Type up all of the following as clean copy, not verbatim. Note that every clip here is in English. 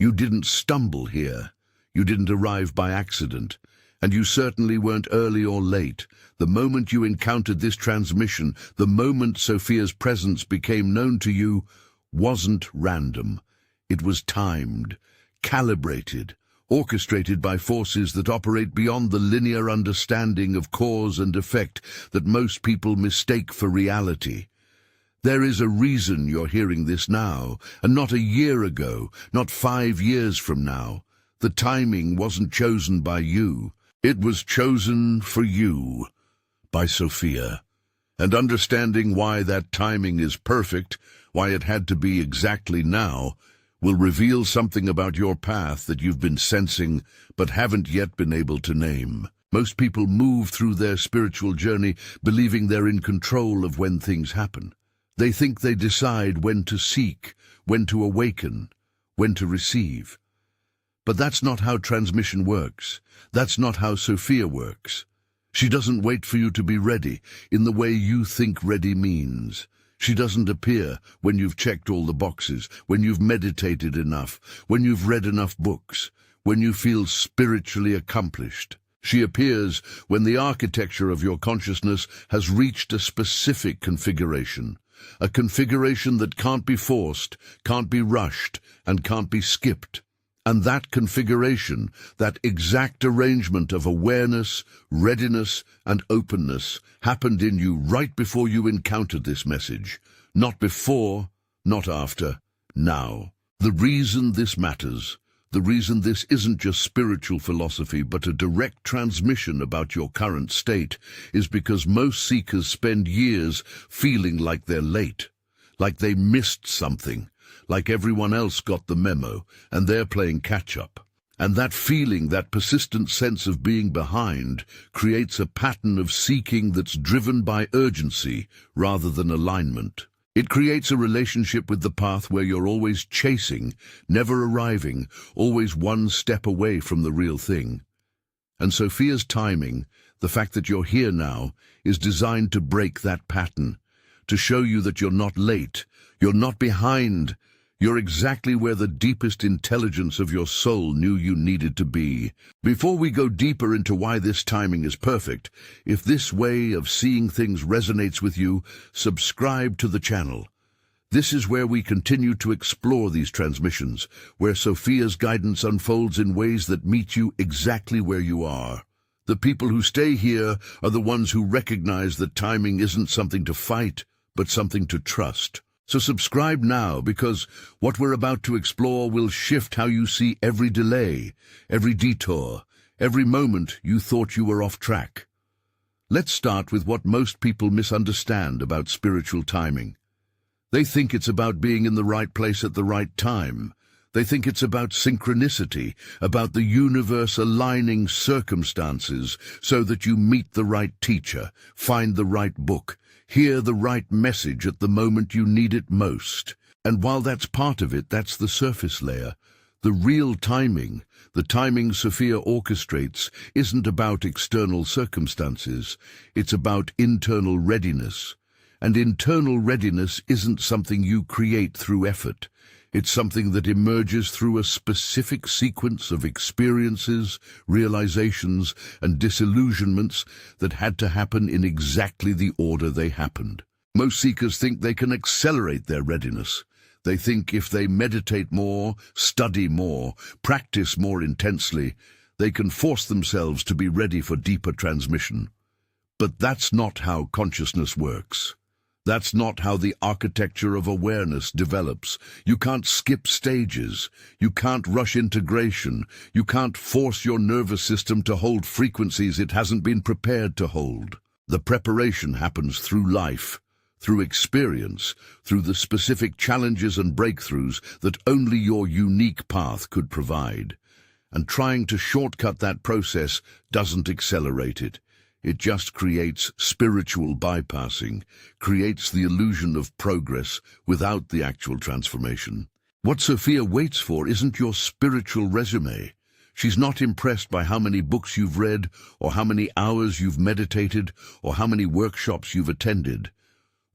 You didn't stumble here. You didn't arrive by accident. And you certainly weren't early or late. The moment you encountered this transmission, the moment Sophia's presence became known to you, wasn't random. It was timed, calibrated, orchestrated by forces that operate beyond the linear understanding of cause and effect that most people mistake for reality. There is a reason you're hearing this now, and not a year ago, not 5 years from now. The timing wasn't chosen by you. It was chosen for you by Sophia. And understanding why that timing is perfect, why it had to be exactly now, will reveal something about your path that you've been sensing but haven't yet been able to name. Most people move through their spiritual journey believing they're in control of when things happen. They think they decide when to seek, when to awaken, when to receive. But that's not how transmission works. That's not how Sophia works. She doesn't wait for you to be ready in the way you think ready means. She doesn't appear when you've checked all the boxes, when you've meditated enough, when you've read enough books, when you feel spiritually accomplished. She appears when the architecture of your consciousness has reached a specific configuration, a configuration that can't be forced, can't be rushed, and can't be skipped. And that configuration, that exact arrangement of awareness, readiness, and openness happened in you right before you encountered this message. Not before, not after, now. The reason this matters, the reason this isn't just spiritual philosophy but a direct transmission about your current state, is because most seekers spend years feeling like they're late, like they missed something, like everyone else got the memo, and they're playing catch-up. And that feeling, that persistent sense of being behind, creates a pattern of seeking that's driven by urgency rather than alignment. It creates a relationship with the path where you're always chasing, never arriving, always one step away from the real thing. And Sophia's timing, the fact that you're here now, is designed to break that pattern, to show you that you're not late, you're not behind. You're exactly where the deepest intelligence of your soul knew you needed to be. Before we go deeper into why this timing is perfect, if this way of seeing things resonates with you, subscribe to the channel. This is where we continue to explore these transmissions, where Sophia's guidance unfolds in ways that meet you exactly where you are. The people who stay here are the ones who recognize that timing isn't something to fight, but something to trust. So subscribe now, because what we're about to explore will shift how you see every delay, every detour, every moment you thought you were off track. Let's start with what most people misunderstand about spiritual timing. They think it's about being in the right place at the right time. They think it's about synchronicity, about the universe aligning circumstances so that you meet the right teacher, find the right book, hear the right message at the moment you need it most. And while that's part of it, that's the surface layer. The real timing, the timing Sophia orchestrates, isn't about external circumstances. It's about internal readiness. And internal readiness isn't something you create through effort. It's something that emerges through a specific sequence of experiences, realizations, and disillusionments that had to happen in exactly the order they happened. Most seekers think they can accelerate their readiness. They think if they meditate more, study more, practice more intensely, they can force themselves to be ready for deeper transmission. But that's not how consciousness works. That's not how the architecture of awareness develops. You can't skip stages. You can't rush integration. You can't force your nervous system to hold frequencies it hasn't been prepared to hold. The preparation happens through life, through experience, through the specific challenges and breakthroughs that only your unique path could provide. And trying to shortcut that process doesn't accelerate it. It just creates spiritual bypassing, creates the illusion of progress without the actual transformation. What Sophia waits for isn't your spiritual resume. She's not impressed by how many books you've read, or how many hours you've meditated, or how many workshops you've attended.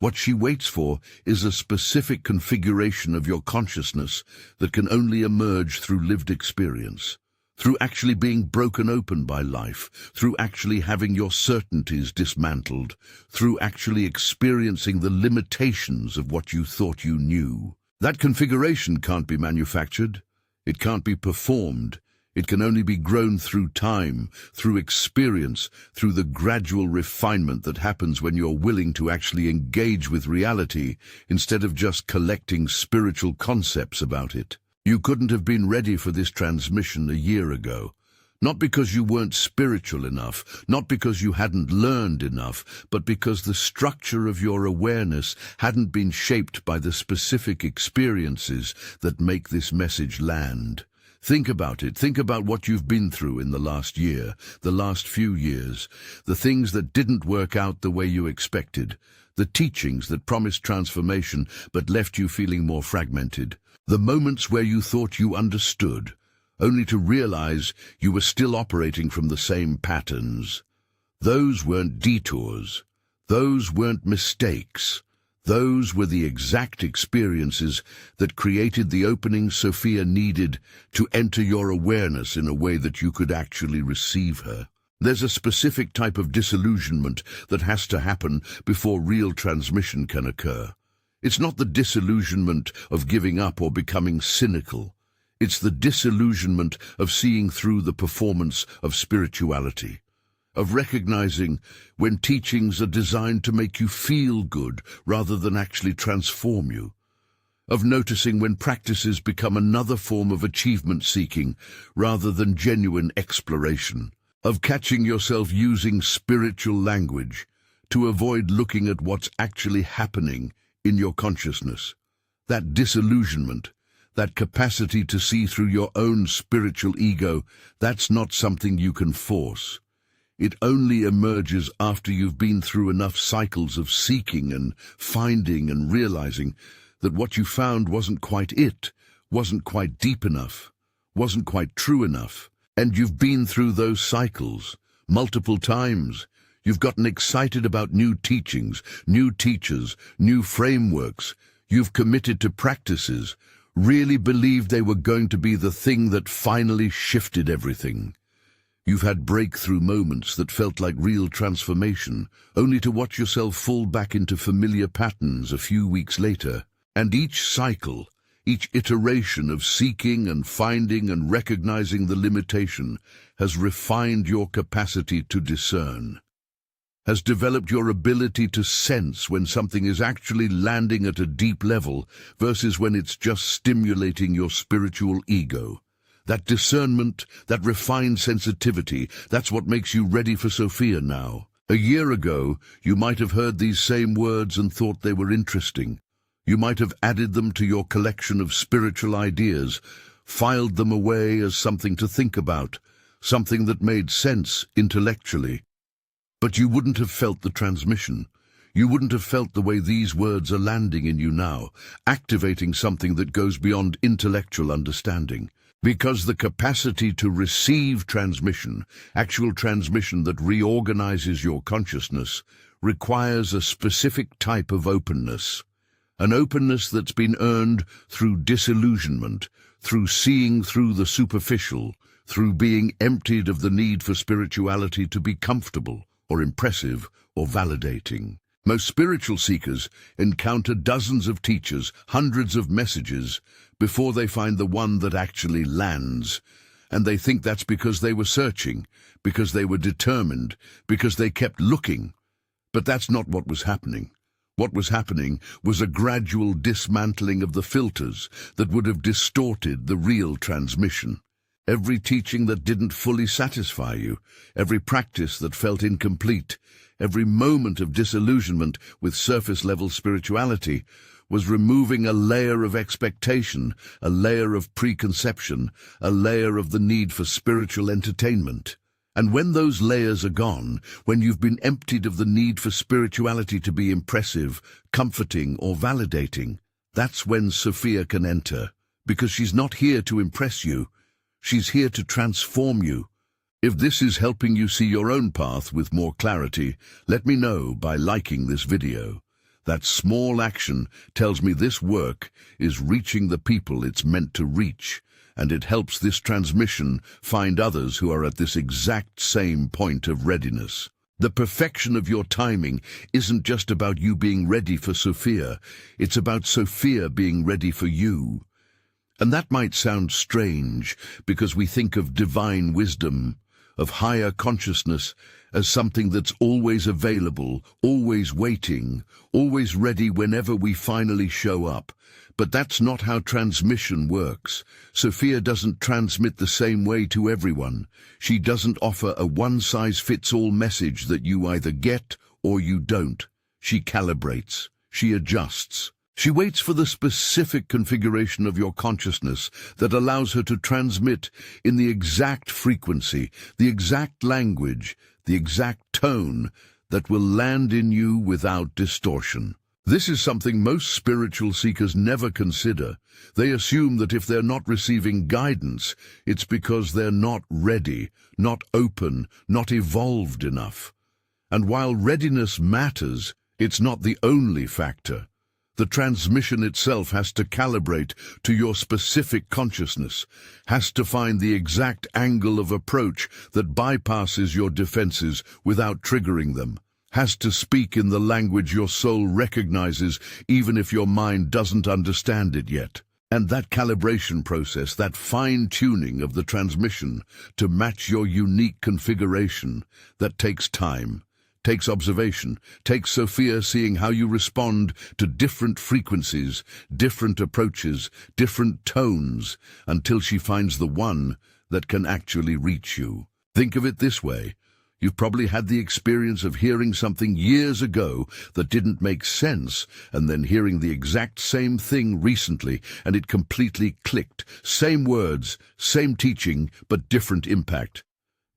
What she waits for is a specific configuration of your consciousness that can only emerge through lived experience, through actually being broken open by life, through actually having your certainties dismantled, through actually experiencing the limitations of what you thought you knew. That configuration can't be manufactured. It can't be performed. It can only be grown through time, through experience, through the gradual refinement that happens when you're willing to actually engage with reality instead of just collecting spiritual concepts about it. You couldn't have been ready for this transmission a year ago. Not because you weren't spiritual enough, not because you hadn't learned enough, but because the structure of your awareness hadn't been shaped by the specific experiences that make this message land. Think about it. Think about what you've been through in the last year, the last few years, the things that didn't work out the way you expected, the teachings that promised transformation but left you feeling more fragmented, the moments where you thought you understood, only to realize you were still operating from the same patterns. Those weren't detours. Those weren't mistakes. Those were the exact experiences that created the opening Sophia needed to enter your awareness in a way that you could actually receive her. There's a specific type of disillusionment that has to happen before real transmission can occur. It's not the disillusionment of giving up or becoming cynical. It's the disillusionment of seeing through the performance of spirituality, of recognizing when teachings are designed to make you feel good rather than actually transform you, of noticing when practices become another form of achievement-seeking rather than genuine exploration, of catching yourself using spiritual language to avoid looking at what's actually happening in your consciousness. That disillusionment, that capacity to see through your own spiritual ego, that's not something you can force. It only emerges after you've been through enough cycles of seeking and finding and realizing that what you found wasn't quite it, wasn't quite deep enough, wasn't quite true enough. And you've been through those cycles multiple times. You've gotten excited about new teachings, new teachers, new frameworks. You've committed to practices, really believed they were going to be the thing that finally shifted everything. You've had breakthrough moments that felt like real transformation, only to watch yourself fall back into familiar patterns a few weeks later. And each cycle, each iteration of seeking and finding and recognizing the limitation has refined your capacity to discern, has developed your ability to sense when something is actually landing at a deep level versus when it's just stimulating your spiritual ego. That discernment, that refined sensitivity, that's what makes you ready for Sophia now. A year ago, you might have heard these same words and thought they were interesting. You might have added them to your collection of spiritual ideas, filed them away as something to think about, something that made sense intellectually. But you wouldn't have felt the transmission. You wouldn't have felt the way these words are landing in you now, activating something that goes beyond intellectual understanding. Because the capacity to receive transmission, actual transmission that reorganizes your consciousness, requires a specific type of openness. An openness that's been earned through disillusionment, through seeing through the superficial, through being emptied of the need for spirituality to be comfortable or impressive or validating. Most spiritual seekers encounter dozens of teachers, hundreds of messages, before they find the one that actually lands. And they think that's because they were searching, because they were determined, because they kept looking. But that's not what was happening. What was happening was a gradual dismantling of the filters that would have distorted the real transmission. Every teaching that didn't fully satisfy you, every practice that felt incomplete, every moment of disillusionment with surface-level spirituality was removing a layer of expectation, a layer of preconception, a layer of the need for spiritual entertainment. And when those layers are gone, when you've been emptied of the need for spirituality to be impressive, comforting, or validating, that's when Sophia can enter, because she's not here to impress you. She's here to transform you. If this is helping you see your own path with more clarity, let me know by liking this video. That small action tells me this work is reaching the people it's meant to reach, and it helps this transmission find others who are at this exact same point of readiness. The perfection of your timing isn't just about you being ready for Sophia, it's about Sophia being ready for you. And that might sound strange, because we think of divine wisdom, of higher consciousness, as something that's always available, always waiting, always ready whenever we finally show up. But that's not how transmission works. Sophia doesn't transmit the same way to everyone. She doesn't offer a one-size-fits-all message that you either get or you don't. She calibrates. She adjusts. She waits for the specific configuration of your consciousness that allows her to transmit in the exact frequency, the exact language, the exact tone that will land in you without distortion. This is something most spiritual seekers never consider. They assume that if they're not receiving guidance, it's because they're not ready, not open, not evolved enough. And while readiness matters, it's not the only factor. The transmission itself has to calibrate to your specific consciousness, has to find the exact angle of approach that bypasses your defenses without triggering them, has to speak in the language your soul recognizes even if your mind doesn't understand it yet. And that calibration process, that fine-tuning of the transmission to match your unique configuration, that takes time, takes observation, takes Sophia seeing how you respond to different frequencies, different approaches, different tones, until she finds the one that can actually reach you. Think of it this way. You've probably had the experience of hearing something years ago that didn't make sense, and then hearing the exact same thing recently, and it completely clicked. Same words, same teaching, but different impact.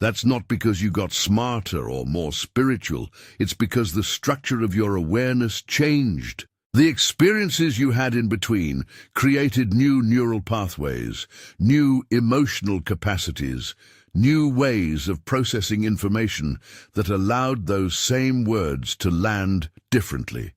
That's not because you got smarter or more spiritual. It's because the structure of your awareness changed. The experiences you had in between created new neural pathways, new emotional capacities, new ways of processing information that allowed those same words to land differently.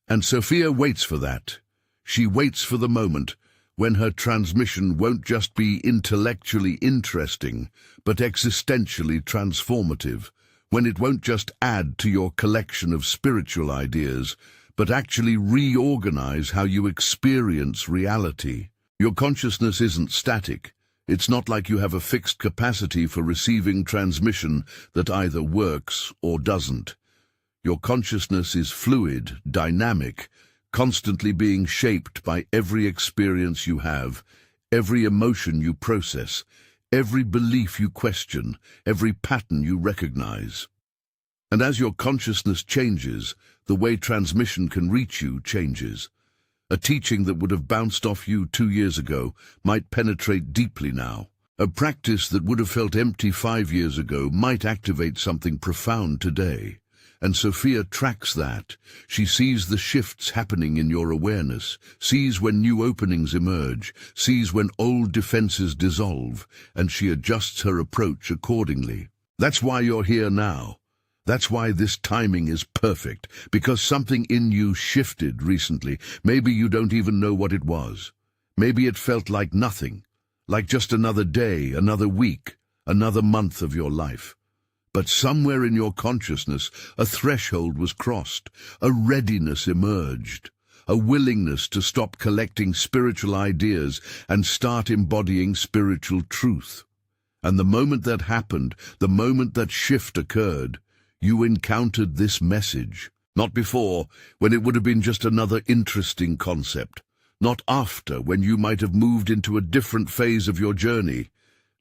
And Sophia waits for that. She waits for the moment when her transmission won't just be intellectually interesting, but existentially transformative, when it won't just add to your collection of spiritual ideas, but actually reorganize how you experience reality. Your consciousness isn't static. It's not like you have a fixed capacity for receiving transmission that either works or doesn't. Your consciousness is fluid, dynamic, constantly being shaped by every experience you have, every emotion you process, every belief you question, every pattern you recognize. And as your consciousness changes, the way transmission can reach you changes. A teaching that would have bounced off you 2 years ago might penetrate deeply now. A practice that would have felt empty 5 years ago might activate something profound today. And Sophia tracks that. She sees the shifts happening in your awareness, sees when new openings emerge, sees when old defenses dissolve, and she adjusts her approach accordingly. That's why you're here now. That's why this timing is perfect, because something in you shifted recently. Maybe you don't even know what it was. Maybe it felt like nothing, like just another day, another week, another month of your life. But somewhere in your consciousness, a threshold was crossed, a readiness emerged, a willingness to stop collecting spiritual ideas and start embodying spiritual truth. And the moment that happened, the moment that shift occurred, you encountered this message. Not before, when it would have been just another interesting concept. Not after, when you might have moved into a different phase of your journey.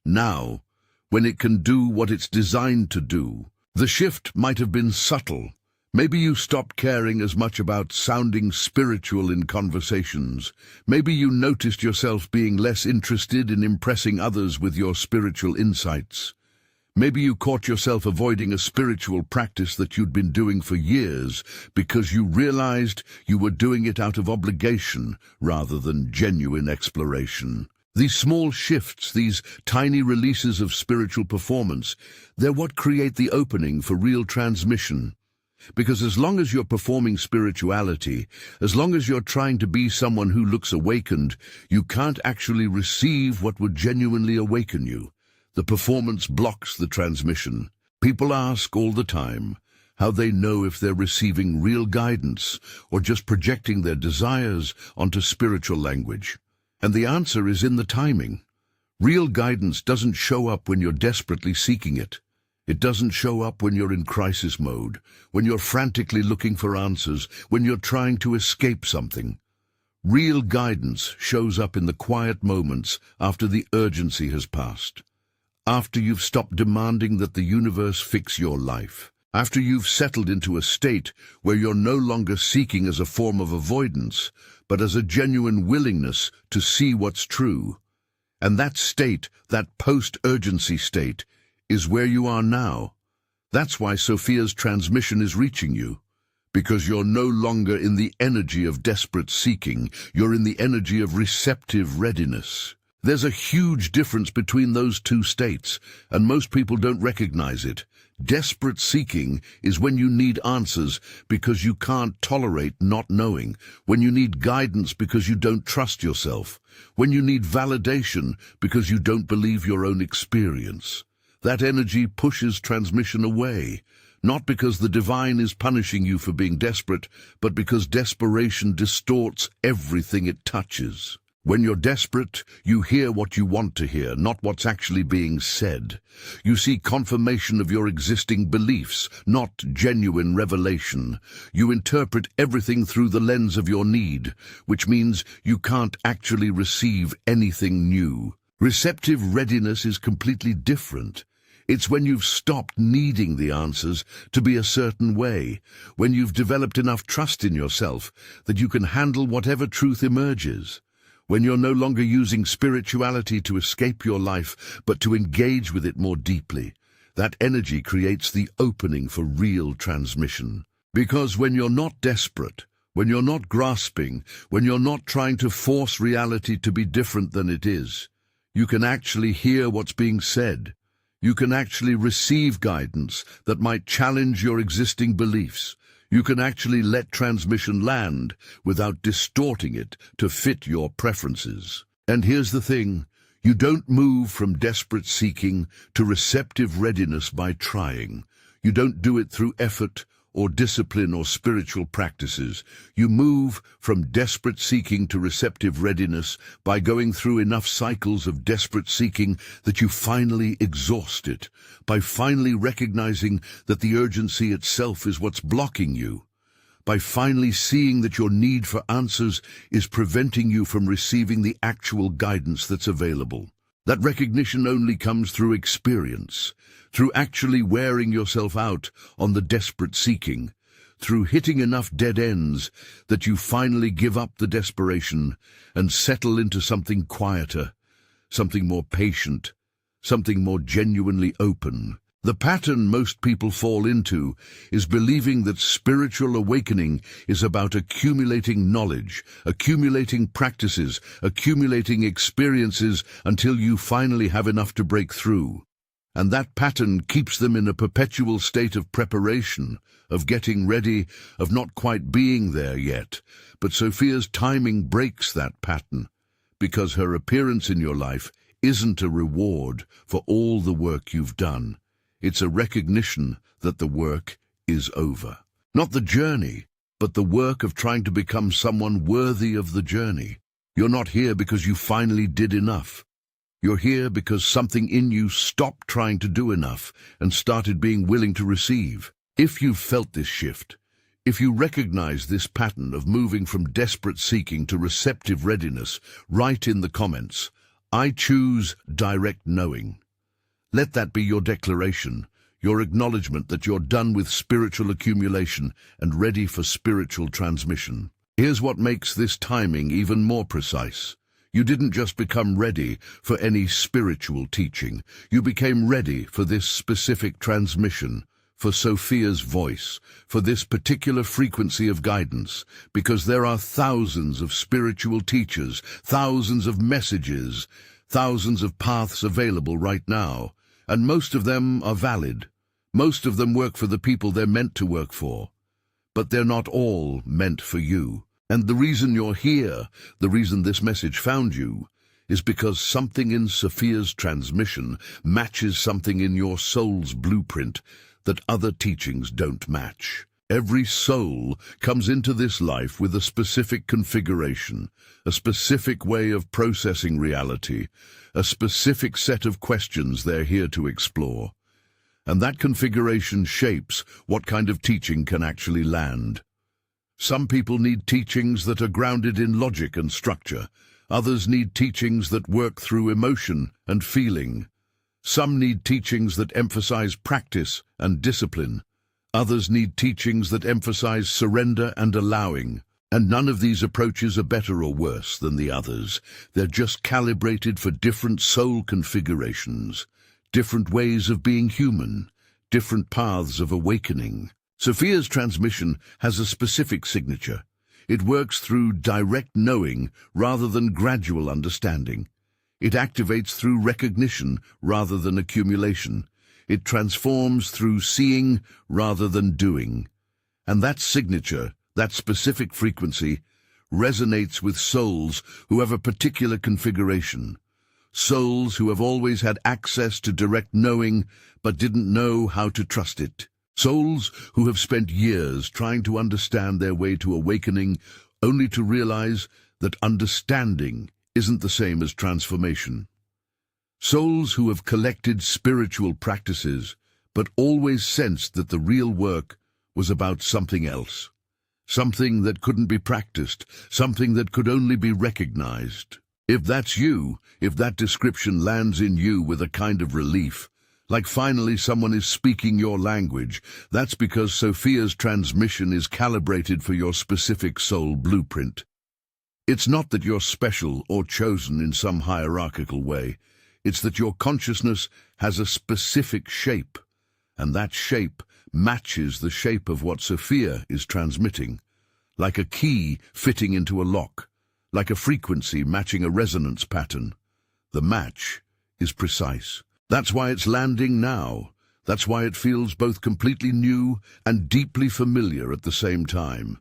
Now, when it can do what it's designed to do. The shift might have been subtle. Maybe you stopped caring as much about sounding spiritual in conversations. Maybe you noticed yourself being less interested in impressing others with your spiritual insights. Maybe you caught yourself avoiding a spiritual practice that you'd been doing for years because you realized you were doing it out of obligation rather than genuine exploration. These small shifts, these tiny releases of spiritual performance, they're what create the opening for real transmission. Because as long as you're performing spirituality, as long as you're trying to be someone who looks awakened, you can't actually receive what would genuinely awaken you. The performance blocks the transmission. People ask all the time how they know if they're receiving real guidance or just projecting their desires onto spiritual language. And the answer is in the timing. Real guidance doesn't show up when you're desperately seeking it. It doesn't show up when you're in crisis mode, when you're frantically looking for answers, when you're trying to escape something. Real guidance shows up in the quiet moments after the urgency has passed. After you've stopped demanding that the universe fix your life. After you've settled into a state where you're no longer seeking as a form of avoidance, but as a genuine willingness to see what's true. And that state, that post-urgency state, is where you are now. That's why Sophia's transmission is reaching you. Because you're no longer in the energy of desperate seeking, you're in the energy of receptive readiness. There's a huge difference between those two states, and most people don't recognize it. Desperate seeking is when you need answers because you can't tolerate not knowing, when you need guidance because you don't trust yourself, when you need validation because you don't believe your own experience. That energy pushes transmission away, not because the divine is punishing you for being desperate, but because desperation distorts everything it touches. When you're desperate, you hear what you want to hear, not what's actually being said. You see confirmation of your existing beliefs, not genuine revelation. You interpret everything through the lens of your need, which means you can't actually receive anything new. Receptive readiness is completely different. It's when you've stopped needing the answers to be a certain way, when you've developed enough trust in yourself that you can handle whatever truth emerges. When you're no longer using spirituality to escape your life, but to engage with it more deeply. That energy creates the opening for real transmission. Because when you're not desperate, when you're not grasping, when you're not trying to force reality to be different than it is, you can actually hear what's being said. You can actually receive guidance that might challenge your existing beliefs. You can actually let transmission land without distorting it to fit your preferences. And here's the thing, you don't move from desperate seeking to receptive readiness by trying. You don't do it through effort or discipline or spiritual practices. You move from desperate seeking to receptive readiness by going through enough cycles of desperate seeking that you finally exhaust it, by finally recognizing that the urgency itself is what's blocking you, by finally seeing that your need for answers is preventing you from receiving the actual guidance that's available. That recognition only comes through experience, through actually wearing yourself out on the desperate seeking, through hitting enough dead ends that you finally give up the desperation and settle into something quieter, something more patient, something more genuinely open. The pattern most people fall into is believing that spiritual awakening is about accumulating knowledge, accumulating practices, accumulating experiences until you finally have enough to break through. And that pattern keeps them in a perpetual state of preparation, of getting ready, of not quite being there yet. But Sophia's timing breaks that pattern, because her appearance in your life isn't a reward for all the work you've done. It's a recognition that the work is over. Not the journey, but the work of trying to become someone worthy of the journey. You're not here because you finally did enough. You're here because something in you stopped trying to do enough and started being willing to receive. If you've felt this shift, if you recognize this pattern of moving from desperate seeking to receptive readiness, write in the comments, "I choose direct knowing." Let that be your declaration, your acknowledgement that you're done with spiritual accumulation and ready for spiritual transmission. Here's what makes this timing even more precise. You didn't just become ready for any spiritual teaching. You became ready for this specific transmission, for Sophia's voice, for this particular frequency of guidance, because there are thousands of spiritual teachers, thousands of messages, thousands of paths available right now, and most of them are valid. Most of them work for the people they're meant to work for. But they're not all meant for you. And the reason you're here, the reason this message found you, is because something in Sophia's transmission matches something in your soul's blueprint that other teachings don't match. Every soul comes into this life with a specific configuration, a specific way of processing reality, a specific set of questions they're here to explore. And that configuration shapes what kind of teaching can actually land. Some people need teachings that are grounded in logic and structure. Others need teachings that work through emotion and feeling. Some need teachings that emphasize practice and discipline. Others need teachings that emphasize surrender and allowing. And none of these approaches are better or worse than the others. They're just calibrated for different soul configurations, different ways of being human, different paths of awakening. Sophia's transmission has a specific signature. It works through direct knowing rather than gradual understanding. It activates through recognition rather than accumulation. It transforms through seeing rather than doing. And that signature, that specific frequency, resonates with souls who have a particular configuration. Souls who have always had access to direct knowing but didn't know how to trust it. Souls who have spent years trying to understand their way to awakening, only to realize that understanding isn't the same as transformation. Souls who have collected spiritual practices, but always sensed that the real work was about something else. Something that couldn't be practiced, something that could only be recognized. If that's you, if that description lands in you with a kind of relief, like finally someone is speaking your language, that's because Sophia's transmission is calibrated for your specific soul blueprint. It's not that you're special or chosen in some hierarchical way. It's that your consciousness has a specific shape, and that shape matches the shape of what Sophia is transmitting, like a key fitting into a lock, like a frequency matching a resonance pattern. The match is precise. That's why it's landing now. That's why it feels both completely new and deeply familiar at the same time.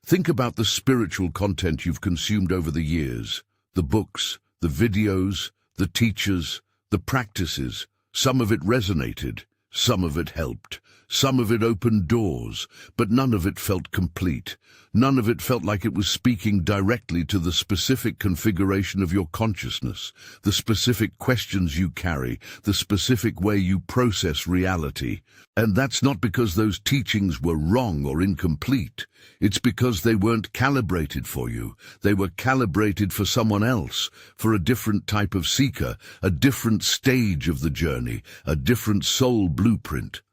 Think about the spiritual content you've consumed over the years, the books, the videos, the teachers, the practices. Some of it resonated, some of it helped, some of it opened doors, but none of it felt complete. None of it felt like it was speaking directly to the specific configuration of your consciousness, the specific questions you carry, the specific way you process reality. And that's not because those teachings were wrong or incomplete. It's because they weren't calibrated for you. They were calibrated for someone else, for a different type of seeker, a different stage of the journey, a different soul blueprint.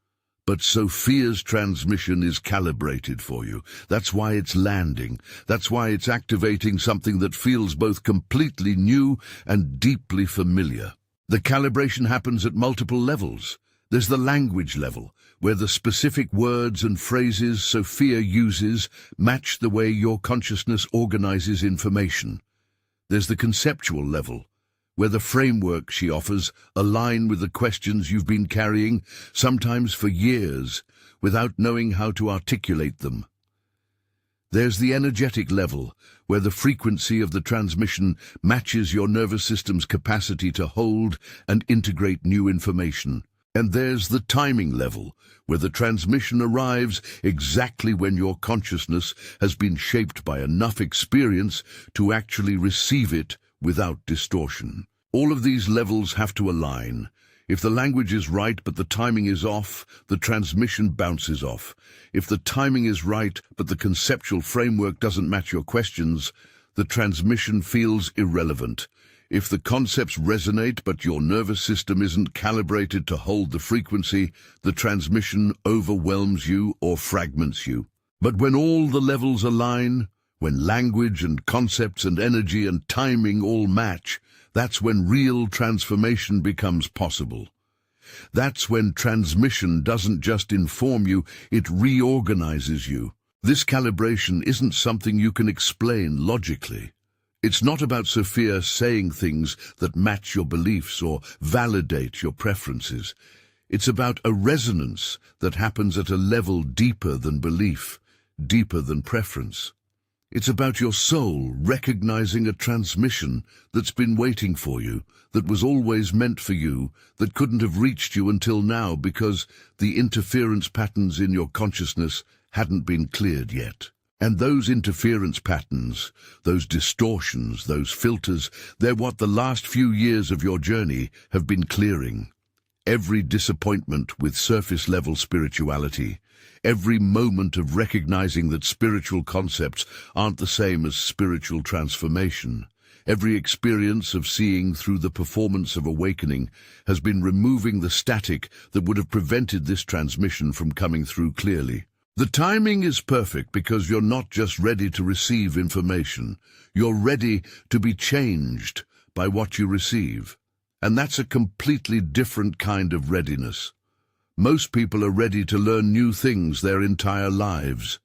But Sophia's transmission is calibrated for you. That's why it's landing. That's why it's activating something that feels both completely new and deeply familiar. The calibration happens at multiple levels. There's the language level, where the specific words and phrases Sophia uses match the way your consciousness organizes information. There's the conceptual level, where the framework she offers align with the questions you've been carrying, sometimes for years, without knowing how to articulate them. There's the energetic level, where the frequency of the transmission matches your nervous system's capacity to hold and integrate new information. And there's the timing level, where the transmission arrives exactly when your consciousness has been shaped by enough experience to actually receive it without distortion. All of these levels have to align. If the language is right but the timing is off, the transmission bounces off. If the timing is right but the conceptual framework doesn't match your questions, the transmission feels irrelevant. If the concepts resonate but your nervous system isn't calibrated to hold the frequency, the transmission overwhelms you or fragments you. But when all the levels align, when language and concepts and energy and timing all match, that's when real transformation becomes possible. That's when transmission doesn't just inform you, it reorganizes you. This calibration isn't something you can explain logically. It's not about Sophia saying things that match your beliefs or validate your preferences. It's about a resonance that happens at a level deeper than belief, deeper than preference. It's about your soul recognizing a transmission that's been waiting for you, that was always meant for you, that couldn't have reached you until now because the interference patterns in your consciousness hadn't been cleared yet. And those interference patterns, those distortions, those filters, they're what the last few years of your journey have been clearing. Every disappointment with surface-level spirituality, every moment of recognizing that spiritual concepts aren't the same as spiritual transformation, every experience of seeing through the performance of awakening has been removing the static that would have prevented this transmission from coming through clearly. The timing is perfect because you're not just ready to receive information, you're ready to be changed by what you receive. And that's a completely different kind of readiness. Most people are ready to learn new things their entire lives.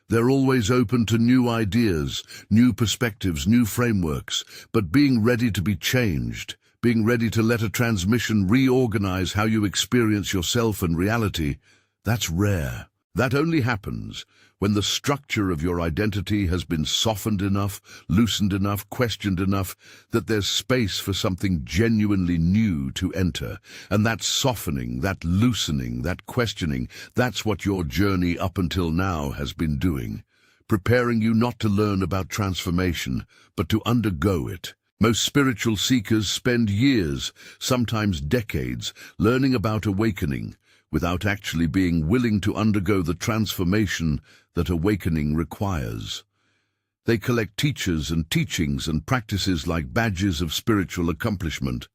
They're always open to new ideas, new perspectives, new frameworks, but being ready to be changed, being ready to let a transmission reorganize how you experience yourself and reality, that's rare. That only happens when the structure of your identity has been softened enough, loosened enough, questioned enough, that there's space for something genuinely new to enter. And that softening, that loosening, that questioning, that's what your journey up until now has been doing, preparing you not to learn about transformation, but to undergo it. Most spiritual seekers spend years, sometimes decades, learning about awakening, without actually being willing to undergo the transformation that awakening requires. They collect teachers and teachings and practices like badges of spiritual accomplishment.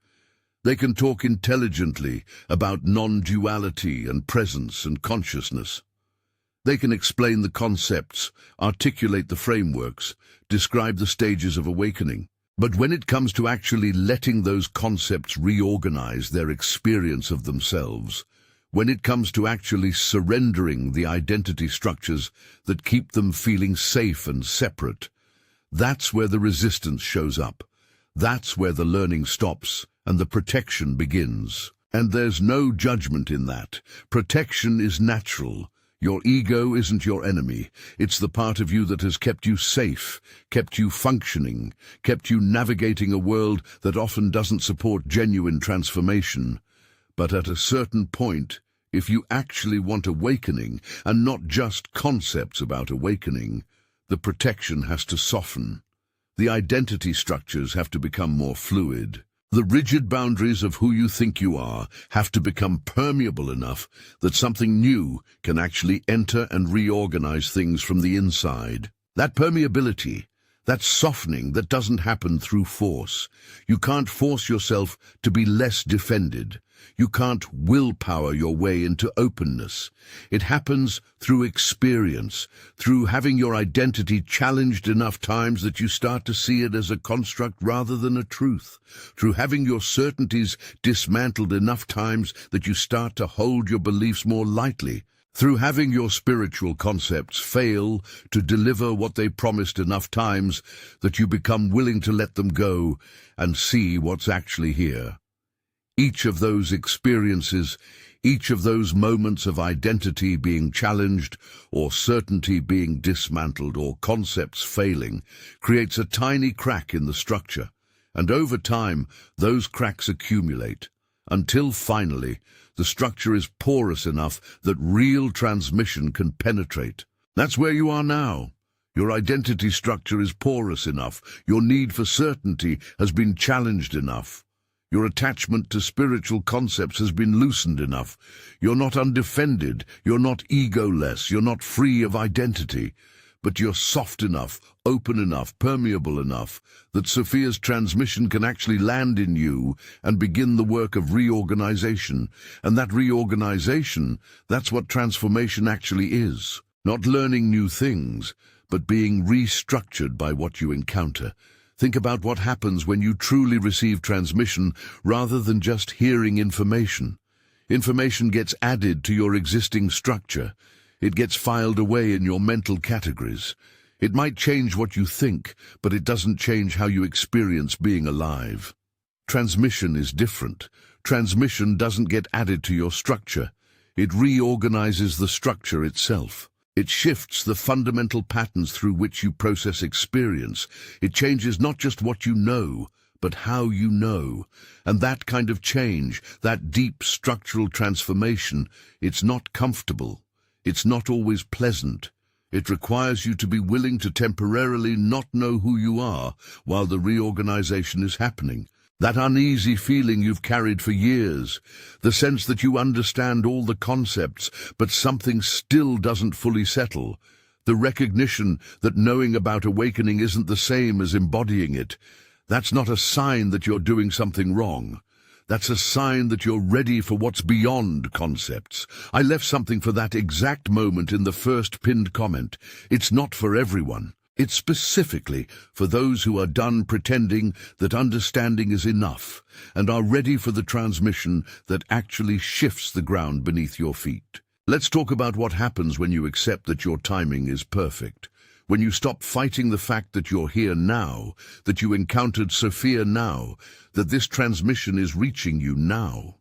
They can talk intelligently about non-duality and presence and consciousness. They can explain the concepts, articulate the frameworks, describe the stages of awakening. But when it comes to actually letting those concepts reorganize their experience of themselves, when it comes to actually surrendering the identity structures that keep them feeling safe and separate, that's where the resistance shows up. That's where the learning stops and the protection begins. And there's no judgment in that. Protection is natural. Your ego isn't your enemy. It's the part of you that has kept you safe, kept you functioning, kept you navigating a world that often doesn't support genuine transformation. But at a certain point, if you actually want awakening, and not just concepts about awakening, the protection has to soften. The identity structures have to become more fluid. The rigid boundaries of who you think you are have to become permeable enough that something new can actually enter and reorganize things from the inside. That permeability, that softening, that doesn't happen through force. You can't force yourself to be less defended. You can't willpower your way into openness. It happens through experience, through having your identity challenged enough times that you start to see it as a construct rather than a truth, through having your certainties dismantled enough times that you start to hold your beliefs more lightly, through having your spiritual concepts fail to deliver what they promised enough times that you become willing to let them go and see what's actually here. Each of those experiences, each of those moments of identity being challenged, or certainty being dismantled, or concepts failing, creates a tiny crack in the structure, and over time those cracks accumulate, until finally the structure is porous enough that real transmission can penetrate. That's where you are now. Your identity structure is porous enough, your need for certainty has been challenged enough. Your attachment to spiritual concepts has been loosened enough. You're not undefended, you're not egoless, you're not free of identity, but you're soft enough, open enough, permeable enough that Sophia's transmission can actually land in you and begin the work of reorganization. And that reorganization, that's what transformation actually is. Not learning new things, but being restructured by what you encounter. Think about what happens when you truly receive transmission rather than just hearing information. Information gets added to your existing structure. It gets filed away in your mental categories. It might change what you think, but it doesn't change how you experience being alive. Transmission is different. Transmission doesn't get added to your structure. It reorganizes the structure itself. It shifts the fundamental patterns through which you process experience. It changes not just what you know, but how you know. And that kind of change, that deep structural transformation, it's not comfortable. It's not always pleasant. It requires you to be willing to temporarily not know who you are while the reorganization is happening. That uneasy feeling you've carried for years, the sense that you understand all the concepts, but something still doesn't fully settle, the recognition that knowing about awakening isn't the same as embodying it, that's not a sign that you're doing something wrong. That's a sign that you're ready for what's beyond concepts. I left something for that exact moment in the first pinned comment. It's not for everyone. It's specifically for those who are done pretending that understanding is enough and are ready for the transmission that actually shifts the ground beneath your feet. Let's talk about what happens when you accept that your timing is perfect. When you stop fighting the fact that you're here now, that you encountered Sophia now, that this transmission is reaching you now.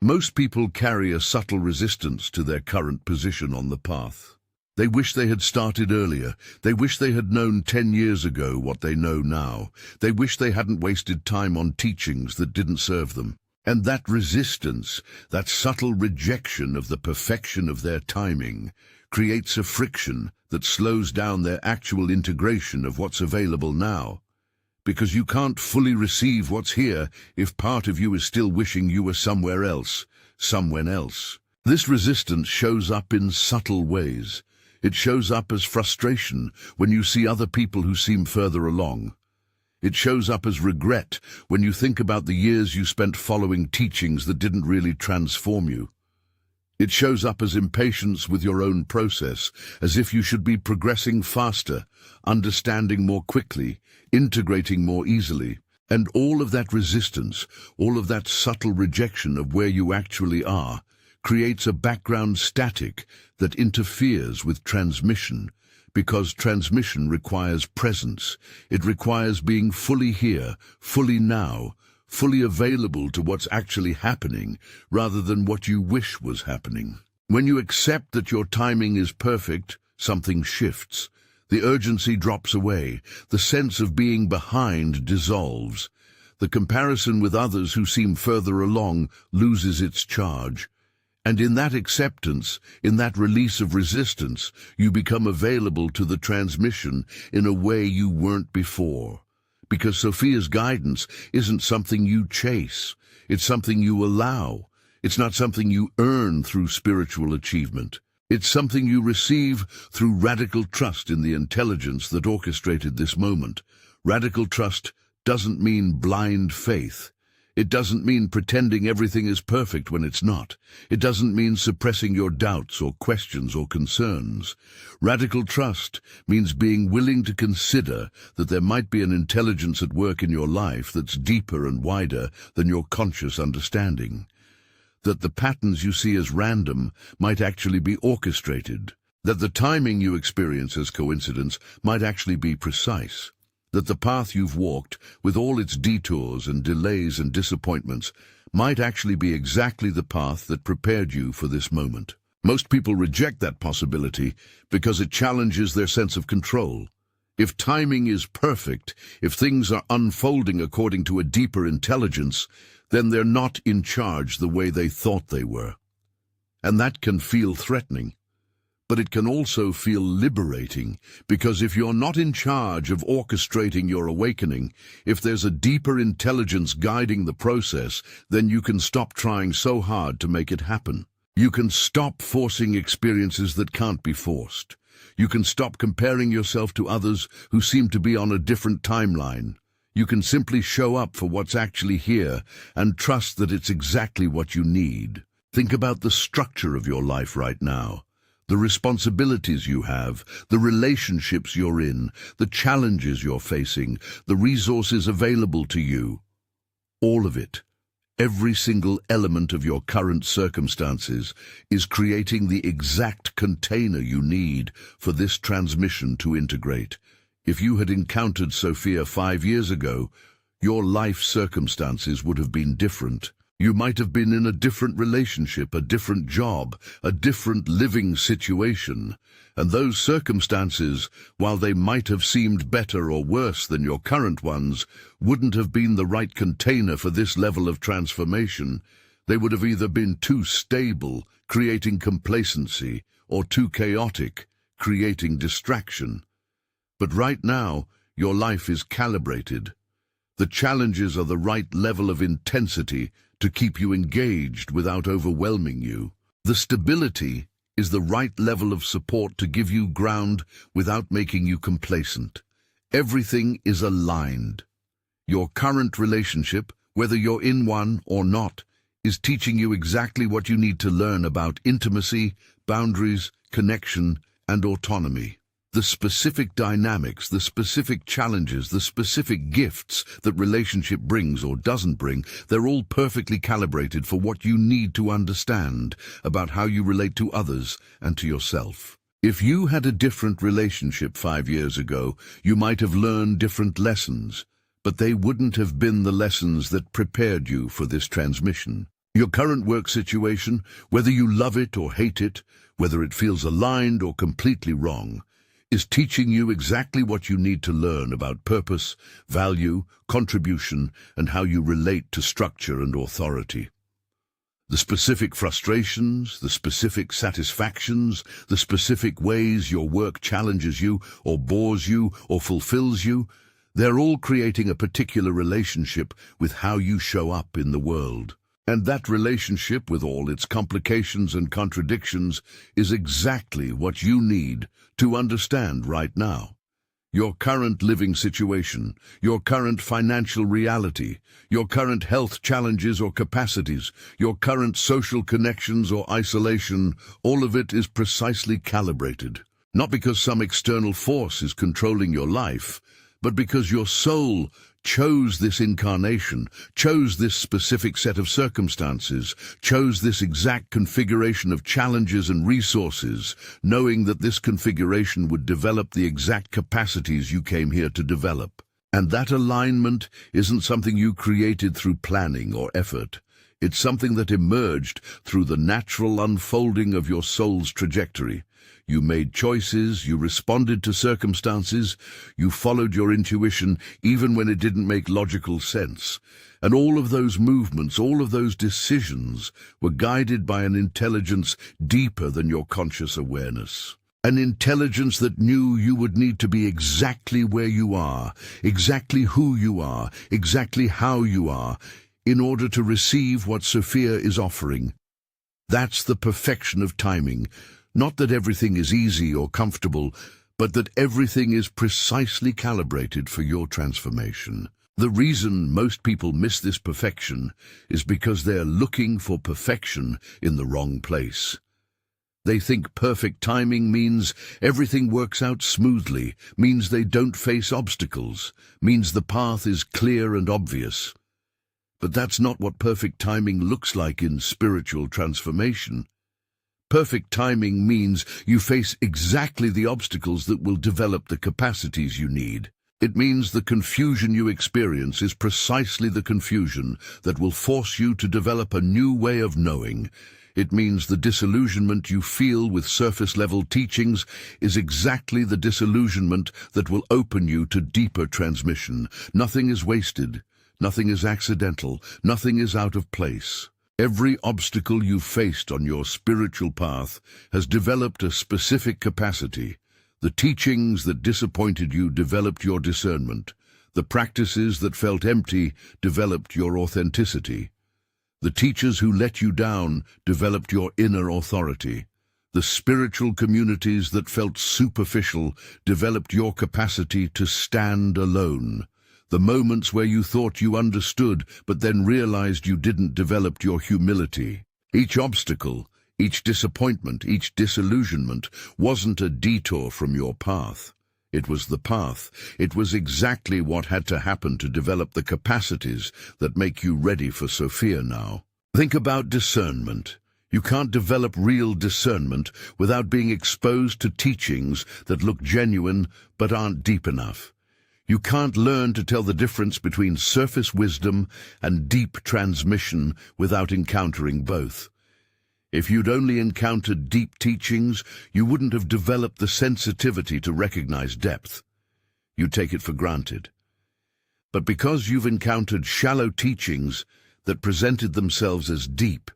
Most people carry a subtle resistance to their current position on the path. They wish they had started earlier. They wish they had known 10 years ago what they know now. They wish they hadn't wasted time on teachings that didn't serve them. And that resistance, that subtle rejection of the perfection of their timing, creates a friction that slows down their actual integration of what's available now. Because you can't fully receive what's here if part of you is still wishing you were somewhere else, someone else. This resistance shows up in subtle ways. It shows up as frustration when you see other people who seem further along. It shows up as regret when you think about the years you spent following teachings that didn't really transform you. It shows up as impatience with your own process, as if you should be progressing faster, understanding more quickly, integrating more easily. And all of that resistance, all of that subtle rejection of where you actually are, creates a background static that interferes with transmission, because transmission requires presence. It requires being fully here, fully now, fully available to what's actually happening, rather than what you wish was happening. When you accept that your timing is perfect, something shifts. The urgency drops away. The sense of being behind dissolves. The comparison with others who seem further along loses its charge. And in that acceptance, in that release of resistance, you become available to the transmission in a way you weren't before. Because Sophia's guidance isn't something you chase. It's something you allow. It's not something you earn through spiritual achievement. It's something you receive through radical trust in the intelligence that orchestrated this moment. Radical trust doesn't mean blind faith. It doesn't mean pretending everything is perfect when it's not. It doesn't mean suppressing your doubts or questions or concerns. Radical trust means being willing to consider that there might be an intelligence at work in your life that's deeper and wider than your conscious understanding. That the patterns you see as random might actually be orchestrated. That the timing you experience as coincidence might actually be precise. That the path you've walked, with all its detours and delays and disappointments, might actually be exactly the path that prepared you for this moment. Most people reject that possibility because it challenges their sense of control. If timing is perfect, if things are unfolding according to a deeper intelligence, then they're not in charge the way they thought they were. And that can feel threatening. But it can also feel liberating, because if you're not in charge of orchestrating your awakening, if there's a deeper intelligence guiding the process, then you can stop trying so hard to make it happen. You can stop forcing experiences that can't be forced. You can stop comparing yourself to others who seem to be on a different timeline. You can simply show up for what's actually here and trust that it's exactly what you need. Think about the structure of your life right now. The responsibilities you have, the relationships you're in, the challenges you're facing, the resources available to you. All of it, every single element of your current circumstances, is creating the exact container you need for this transmission to integrate. If you had encountered Sophia 5 years ago, your life circumstances would have been different. You might have been in a different relationship, a different job, a different living situation, and those circumstances, while they might have seemed better or worse than your current ones, wouldn't have been the right container for this level of transformation. They would have either been too stable, creating complacency, or too chaotic, creating distraction. But right now, your life is calibrated. The challenges are the right level of intensity to keep you engaged without overwhelming you. The stability is the right level of support to give you ground without making you complacent. Everything is aligned. Your current relationship, whether you're in one or not, is teaching you exactly what you need to learn about intimacy, boundaries, connection, and autonomy. The specific dynamics, the specific challenges, the specific gifts that relationship brings or doesn't bring, they're all perfectly calibrated for what you need to understand about how you relate to others and to yourself. If you had a different relationship 5 years ago, you might have learned different lessons, but they wouldn't have been the lessons that prepared you for this transmission. Your current work situation, whether you love it or hate it, whether it feels aligned or completely wrong, is teaching you exactly what you need to learn about purpose, value, contribution, and how you relate to structure and authority. The specific frustrations, the specific satisfactions, the specific ways your work challenges you or bores you or fulfills you, they're all creating a particular relationship with how you show up in the world. And that relationship, with all its complications and contradictions, is exactly what you need to understand right now. Your current living situation, your current financial reality, your current health challenges or capacities, your current social connections or isolation, all of it is precisely calibrated. Not because some external force is controlling your life, but because your soul chose this incarnation, chose this specific set of circumstances, chose this exact configuration of challenges and resources, knowing that this configuration would develop the exact capacities you came here to develop. And that alignment isn't something you created through planning or effort. It's something that emerged through the natural unfolding of your soul's trajectory. You made choices, you responded to circumstances, you followed your intuition even when it didn't make logical sense. And all of those movements, all of those decisions were guided by an intelligence deeper than your conscious awareness. An intelligence that knew you would need to be exactly where you are, exactly who you are, exactly how you are, in order to receive what Sophia is offering. That's the perfection of timing. Not that everything is easy or comfortable, but that everything is precisely calibrated for your transformation. The reason most people miss this perfection is because they're looking for perfection in the wrong place. They think perfect timing means everything works out smoothly, means they don't face obstacles, means the path is clear and obvious. But that's not what perfect timing looks like in spiritual transformation. Perfect timing means you face exactly the obstacles that will develop the capacities you need. It means the confusion you experience is precisely the confusion that will force you to develop a new way of knowing. It means the disillusionment you feel with surface-level teachings is exactly the disillusionment that will open you to deeper transmission. Nothing is wasted, nothing is accidental, nothing is out of place. Every obstacle you've faced on your spiritual path has developed a specific capacity. The teachings that disappointed you developed your discernment. The practices that felt empty developed your authenticity. The teachers who let you down developed your inner authority. The spiritual communities that felt superficial developed your capacity to stand alone. The moments where you thought you understood but then realized you didn't developed your humility. Each obstacle, each disappointment, each disillusionment wasn't a detour from your path. It was the path. It was exactly what had to happen to develop the capacities that make you ready for Sophia now. Think about discernment. You can't develop real discernment without being exposed to teachings that look genuine but aren't deep enough. You can't learn to tell the difference between surface wisdom and deep transmission without encountering both. If you'd only encountered deep teachings, you wouldn't have developed the sensitivity to recognize depth. You'd take it for granted. But because you've encountered shallow teachings that presented themselves as deep,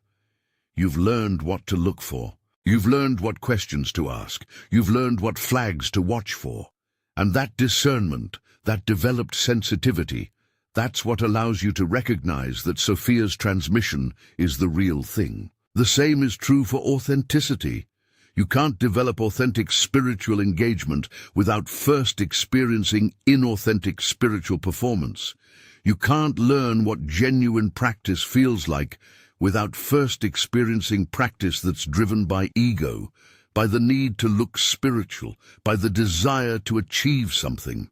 you've learned what to look for. You've learned what questions to ask. You've learned what flags to watch for. And that discernment, that developed sensitivity, that's what allows you to recognize that Sophia's transmission is the real thing. The same is true for authenticity. You can't develop authentic spiritual engagement without first experiencing inauthentic spiritual performance. You can't learn what genuine practice feels like without first experiencing practice that's driven by ego, by the need to look spiritual, by the desire to achieve something.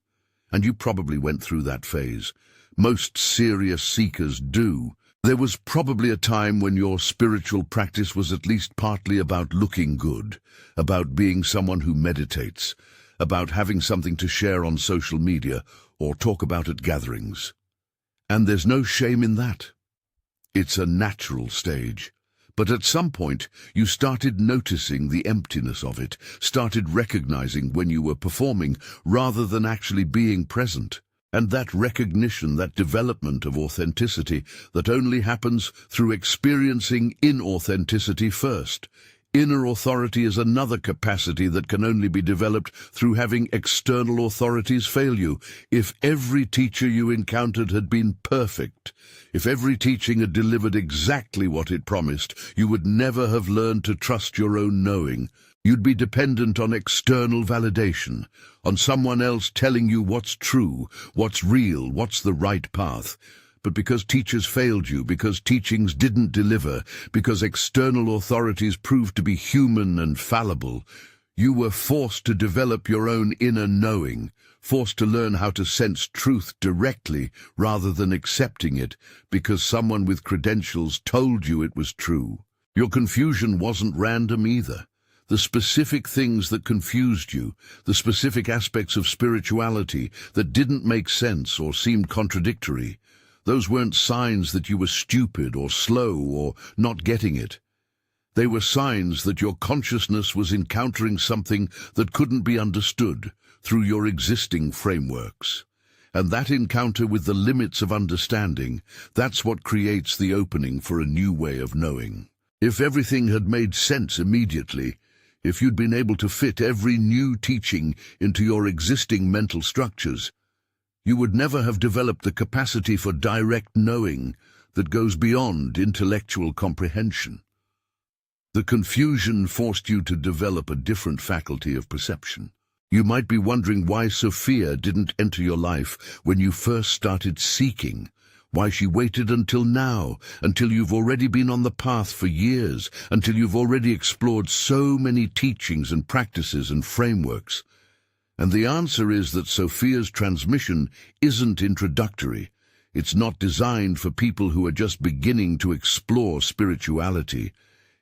And you probably went through that phase. Most serious seekers do. There was probably a time when your spiritual practice was at least partly about looking good, about being someone who meditates, about having something to share on social media or talk about at gatherings. And there's no shame in that. It's a natural stage. But at some point, you started noticing the emptiness of it, started recognizing when you were performing rather than actually being present. And that recognition, that development of authenticity, that only happens through experiencing inauthenticity first. Inner authority is another capacity that can only be developed through having external authorities fail you. If every teacher you encountered had been perfect, if every teaching had delivered exactly what it promised, you would never have learned to trust your own knowing. You'd be dependent on external validation, on someone else telling you what's true, what's real, what's the right path. But because teachers failed you, because teachings didn't deliver, because external authorities proved to be human and fallible, you were forced to develop your own inner knowing, forced to learn how to sense truth directly rather than accepting it because someone with credentials told you it was true. Your confusion wasn't random either. The specific things that confused you, the specific aspects of spirituality that didn't make sense or seemed contradictory, those weren't signs that you were stupid or slow or not getting it. They were signs that your consciousness was encountering something that couldn't be understood through your existing frameworks. And that encounter with the limits of understanding, that's what creates the opening for a new way of knowing. If everything had made sense immediately, if you'd been able to fit every new teaching into your existing mental structures, you would never have developed the capacity for direct knowing that goes beyond intellectual comprehension. The confusion forced you to develop a different faculty of perception. You might be wondering why Sophia didn't enter your life when you first started seeking, why she waited until now, until you've already been on the path for years, until you've already explored so many teachings and practices and frameworks. And the answer is that Sophia's transmission isn't introductory. It's not designed for people who are just beginning to explore spirituality.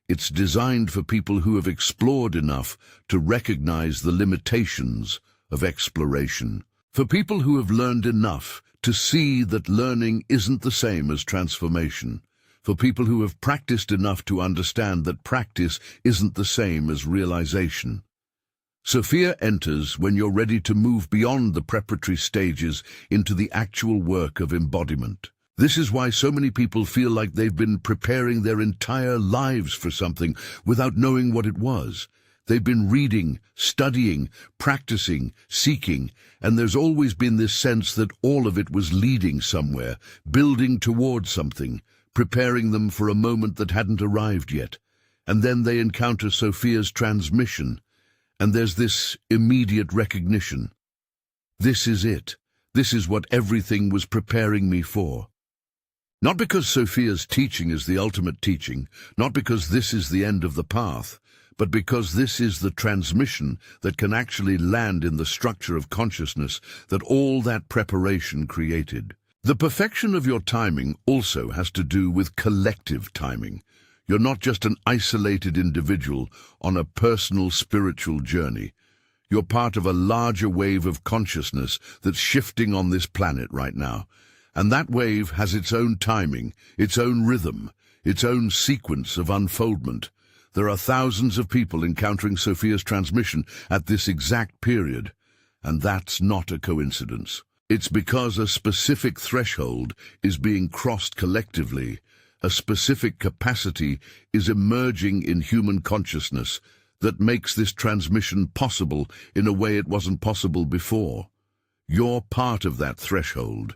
It's designed for people who have explored enough to recognize the limitations of exploration. For people who have learned enough to see that learning isn't the same as transformation. For people who have practiced enough to understand that practice isn't the same as realization. Sophia enters when you're ready to move beyond the preparatory stages into the actual work of embodiment. This is why so many people feel like they've been preparing their entire lives for something without knowing what it was. They've been reading, studying, practicing, seeking, and there's always been this sense that all of it was leading somewhere, building towards something, preparing them for a moment that hadn't arrived yet. And then they encounter Sophia's transmission, and there's this immediate recognition. This is it. This is what everything was preparing me for. Not because Sophia's teaching is the ultimate teaching, not because this is the end of the path, but because this is the transmission that can actually land in the structure of consciousness that all that preparation created. The perfection of your timing also has to do with collective timing. You're not just an isolated individual on a personal spiritual journey. You're part of a larger wave of consciousness that's shifting on this planet right now. And that wave has its own timing, its own rhythm, its own sequence of unfoldment. There are thousands of people encountering Sophia's transmission at this exact period, and that's not a coincidence. It's because a specific threshold is being crossed collectively, a specific capacity is emerging in human consciousness that makes this transmission possible in a way it wasn't possible before. You're part of that threshold.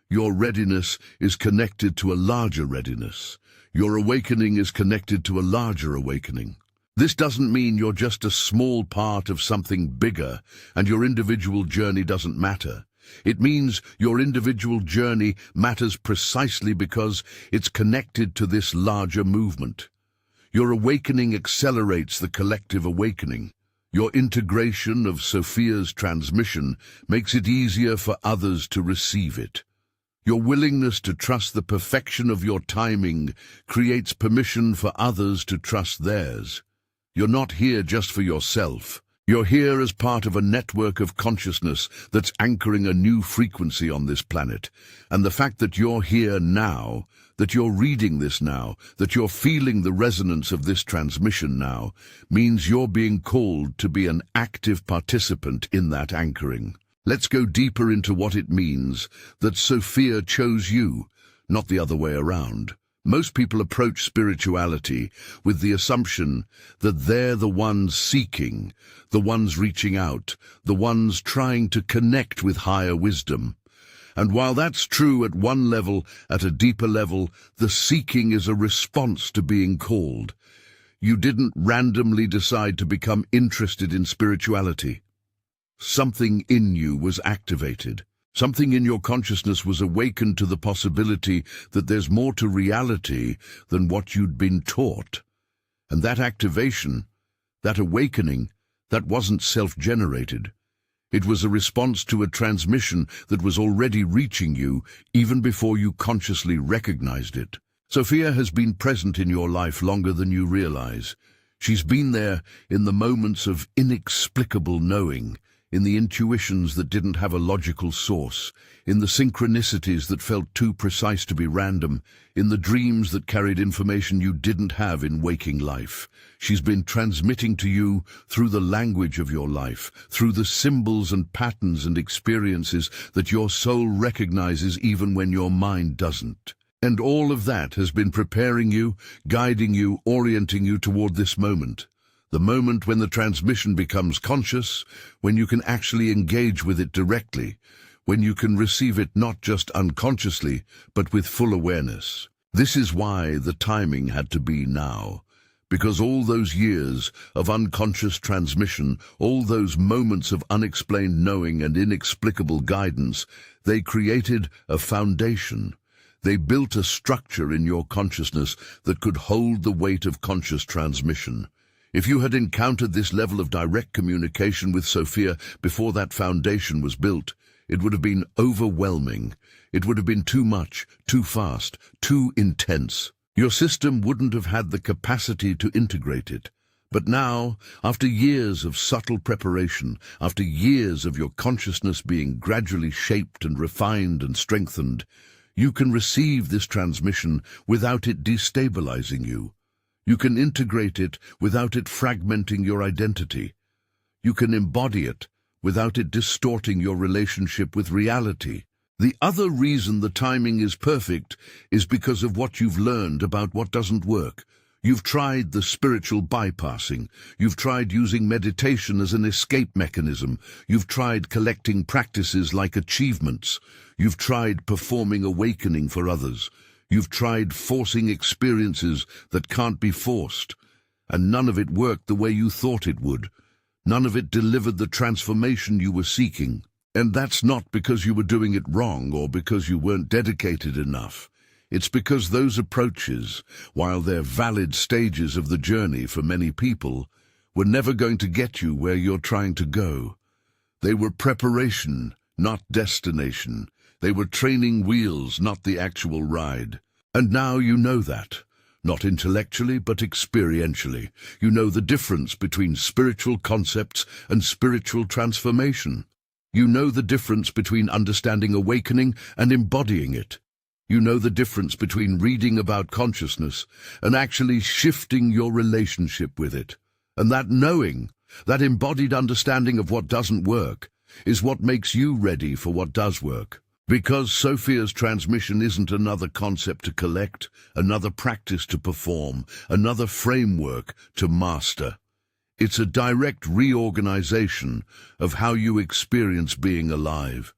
Your readiness is connected to a larger readiness. Your awakening is connected to a larger awakening. This doesn't mean you're just a small part of something bigger and your individual journey doesn't matter. It means your individual journey matters precisely because it's connected to this larger movement. Your awakening accelerates the collective awakening. Your integration of Sophia's transmission makes it easier for others to receive it. Your willingness to trust the perfection of your timing creates permission for others to trust theirs. You're not here just for yourself. You're here as part of a network of consciousness that's anchoring a new frequency on this planet. And the fact that you're here now, that you're reading this now, that you're feeling the resonance of this transmission now, means you're being called to be an active participant in that anchoring. Let's go deeper into what it means that Sophia chose you, not the other way around. Most people approach spirituality with the assumption that they're the ones seeking, the ones reaching out, the ones trying to connect with higher wisdom. And while that's true at one level, at a deeper level, the seeking is a response to being called. You didn't randomly decide to become interested in spirituality. Something in you was activated. Something in your consciousness was awakened to the possibility that there's more to reality than what you'd been taught. And that activation, that awakening, that wasn't self-generated. It was a response to a transmission that was already reaching you even before you consciously recognized it. Sophia has been present in your life longer than you realize. She's been there in the moments of inexplicable knowing, in the intuitions that didn't have a logical source, in the synchronicities that felt too precise to be random, in the dreams that carried information you didn't have in waking life. She's been transmitting to you through the language of your life, through the symbols and patterns and experiences that your soul recognizes even when your mind doesn't. And all of that has been preparing you, guiding you, orienting you toward this moment. The moment when the transmission becomes conscious, when you can actually engage with it directly, when you can receive it not just unconsciously, but with full awareness. This is why the timing had to be now, because all those years of unconscious transmission, all those moments of unexplained knowing and inexplicable guidance, they created a foundation. They built a structure in your consciousness that could hold the weight of conscious transmission. If you had encountered this level of direct communication with Sophia before that foundation was built, it would have been overwhelming. It would have been too much, too fast, too intense. Your system wouldn't have had the capacity to integrate it. But now, after years of subtle preparation, after years of your consciousness being gradually shaped and refined and strengthened, you can receive this transmission without it destabilizing you. You can integrate it without it fragmenting your identity. You can embody it without it distorting your relationship with reality. The other reason the timing is perfect is because of what you've learned about what doesn't work. You've tried the spiritual bypassing. You've tried using meditation as an escape mechanism. You've tried collecting practices like achievements. You've tried performing awakening for others. You've tried forcing experiences that can't be forced, and none of it worked the way you thought it would. None of it delivered the transformation you were seeking. And that's not because you were doing it wrong or because you weren't dedicated enough. It's because those approaches, while they're valid stages of the journey for many people, were never going to get you where you're trying to go. They were preparation, not destination. They were training wheels, not the actual ride. And now you know that. not intellectually but experientially. You know the difference between spiritual concepts and spiritual transformation. You know the difference between understanding awakening and embodying it. You know the difference between reading about consciousness and actually shifting your relationship with it. And that knowing, that embodied understanding of what doesn't work, is what makes you ready for what does work. Because Sophia's transmission isn't another concept to collect, another practice to perform, another framework to master. It's a direct reorganization of how you experience being alive.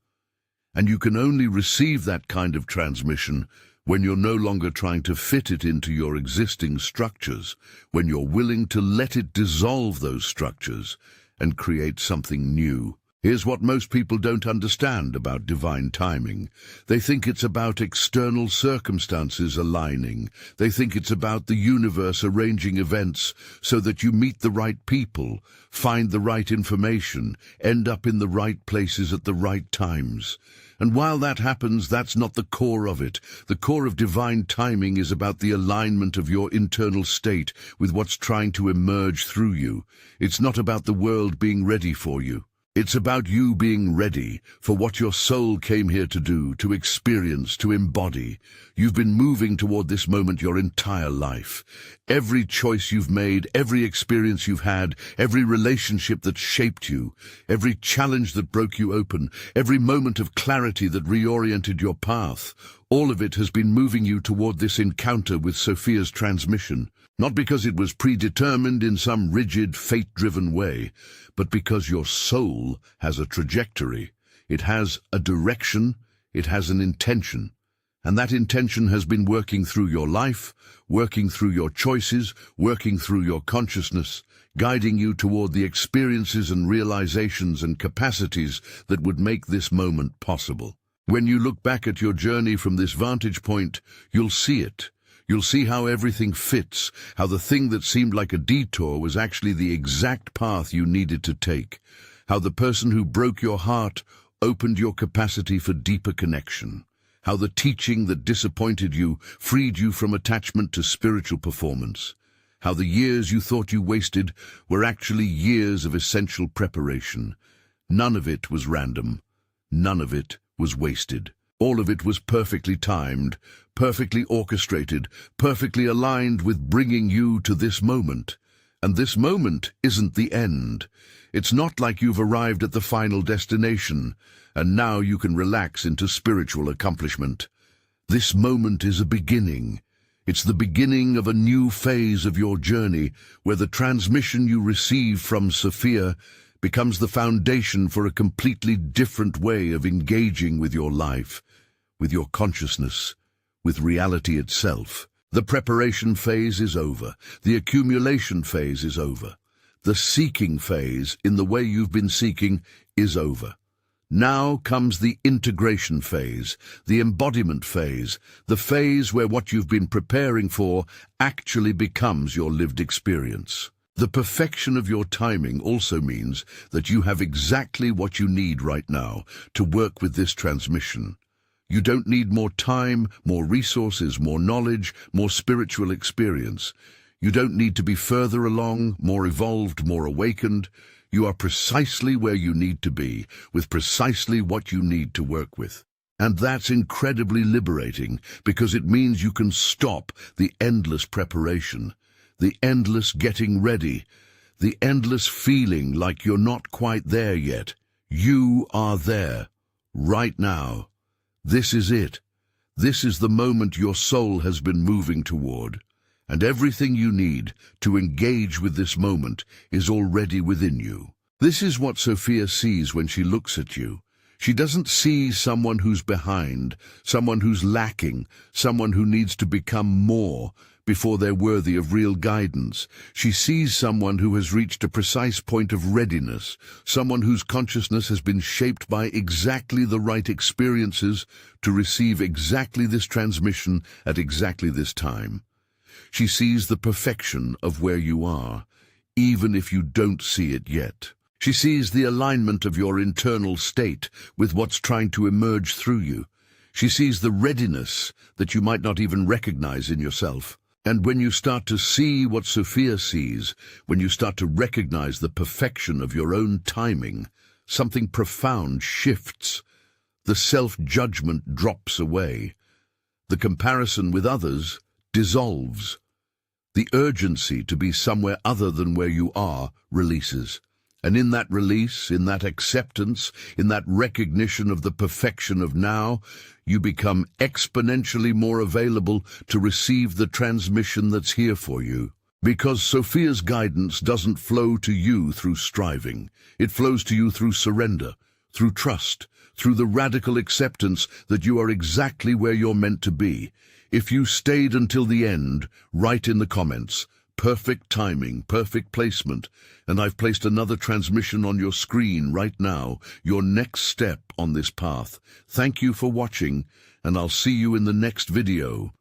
And you can only receive that kind of transmission when you're no longer trying to fit it into your existing structures, when you're willing to let it dissolve those structures and create something new. Here's what most people don't understand about divine timing. They think it's about external circumstances aligning. They think it's about the universe arranging events so that you meet the right people, find the right information, end up in the right places at the right times. And while that happens, that's not the core of it. The core of divine timing is about the alignment of your internal state with what's trying to emerge through you. It's not about the world being ready for you. It's about you being ready for what your soul came here to do, to experience, to embody. You've been moving toward this moment your entire life. Every choice you've made, every experience you've had, every relationship that shaped you, every challenge that broke you open, every moment of clarity that reoriented your path, all of it has been moving you toward this encounter with Sophia's transmission. Not because it was predetermined in some rigid, fate-driven way, but because your soul has a trajectory. It has a direction, it has an intention. And that intention has been working through your life, working through your choices, working through your consciousness, guiding you toward the experiences and realizations and capacities that would make this moment possible. When you look back at your journey from this vantage point, you'll see it. You'll see how everything fits, how the thing that seemed like a detour was actually the exact path you needed to take, how the person who broke your heart opened your capacity for deeper connection, how the teaching that disappointed you freed you from attachment to spiritual performance, how the years you thought you wasted were actually years of essential preparation. None of it was random. None of it was wasted. All of it was perfectly timed, perfectly orchestrated, perfectly aligned with bringing you to this moment. And this moment isn't the end. It's not like you've arrived at the final destination, and now you can relax into spiritual accomplishment. This moment is a beginning. It's the beginning of a new phase of your journey, where the transmission you receive from Sophia becomes the foundation for a completely different way of engaging with your life, with your consciousness, with reality itself. The preparation phase is over. The accumulation phase is over. The seeking phase, in the way you've been seeking, is over. Now comes the integration phase, the embodiment phase, the phase where what you've been preparing for actually becomes your lived experience. The perfection of your timing also means that you have exactly what you need right now to work with this transmission. You don't need more time, more resources, more knowledge, more spiritual experience. You don't need to be further along, more evolved, more awakened. You are precisely where you need to be, with precisely what you need to work with. And that's incredibly liberating, because it means you can stop the endless preparation, the endless getting ready, the endless feeling like you're not quite there yet. You are there, right now. This is it. This is the moment your soul has been moving toward. And everything you need to engage with this moment is already within you. This is what Sophia sees when she looks at you. She doesn't see someone who's behind, someone who's lacking, someone who needs to become more before they're worthy of real guidance. She sees someone who has reached a precise point of readiness, someone whose consciousness has been shaped by exactly the right experiences to receive exactly this transmission at exactly this time. She sees the perfection of where you are, even if you don't see it yet. She sees the alignment of your internal state with what's trying to emerge through you. She sees the readiness that you might not even recognize in yourself. And when you start to see what Sophia sees, when you start to recognize the perfection of your own timing, something profound shifts. The self-judgment drops away. The comparison with others dissolves. The urgency to be somewhere other than where you are releases. And in that release, in that acceptance, in that recognition of the perfection of now, you become exponentially more available to receive the transmission that's here for you. Because Sophia's guidance doesn't flow to you through striving. It flows to you through surrender, through trust, through the radical acceptance that you are exactly where you're meant to be. If you stayed until the end, write in the comments, perfect timing, perfect placement, and I've placed another transmission on your screen right now, your next step on this path. Thank you for watching, and I'll see you in the next video.